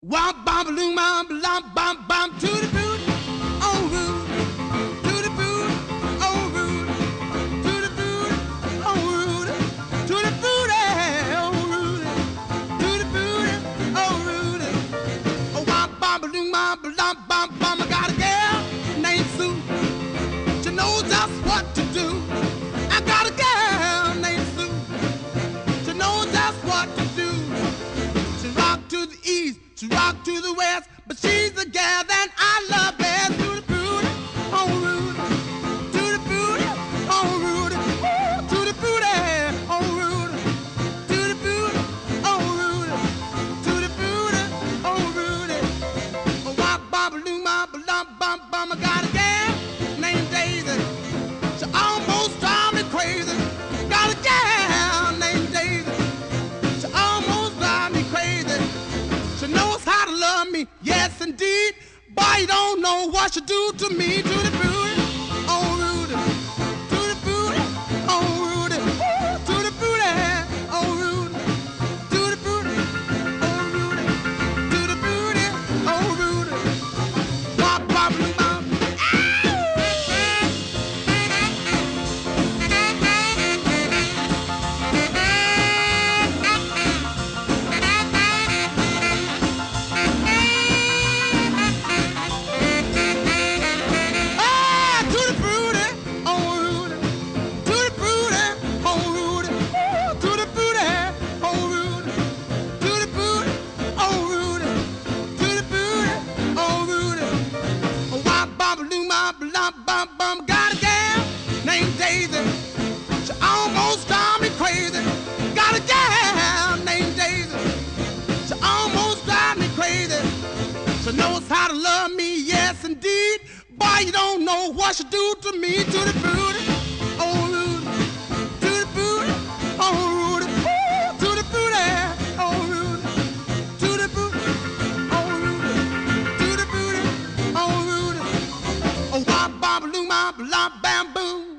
Wop bam balloon bam bam bam bam to the boot, oh Rudy, to the boot, oh Rudy, to the boot, oh Rudy, to the boot, oh Rudy, to the boot, oh Rudy. Oh wop bam balloon bam bam bam bam. I got a girl named Sue. She knows just what to do. I got a girl named Sue. She knows just what to do. She rock to the east. She rock to the west, but she's the gal that I love best. To the booty, oh Rudy, to the booty, oh Rudy, ooh, to the booty, oh Rudy, to the booty, oh Rudy, to the booty, oh Rudy. Oh, wop, bop, balloon, bop, bum, bum, bum. I got a gal named Daisy. She almost drives me crazy. Got a gal named Daisy. She almost drives me crazy. She knows how to love me, yes indeed. Boy, you don't know what she do to me. To the booty, oh Rudy, to the booty, oh Rudy, ooh, to the booty, oh Rudy, to the booty, oh Rudy, to the booty, oh Rudy. Bop, bop, bop. Bum, bum, got a gal named Daisy. She almost drives me crazy. Got a gal named Daisy. She almost drives me crazy. She knows how to love me, yes indeed. Boy, you don't know what she do to me. To the booty, oh Rudy, to the booty, oh Rudy, ooh, to the booty, oh Rudy, to the booty, oh Rudy, to the booty, oh Rudy. Oh, wop, bop, balloon, bop, bam, boom.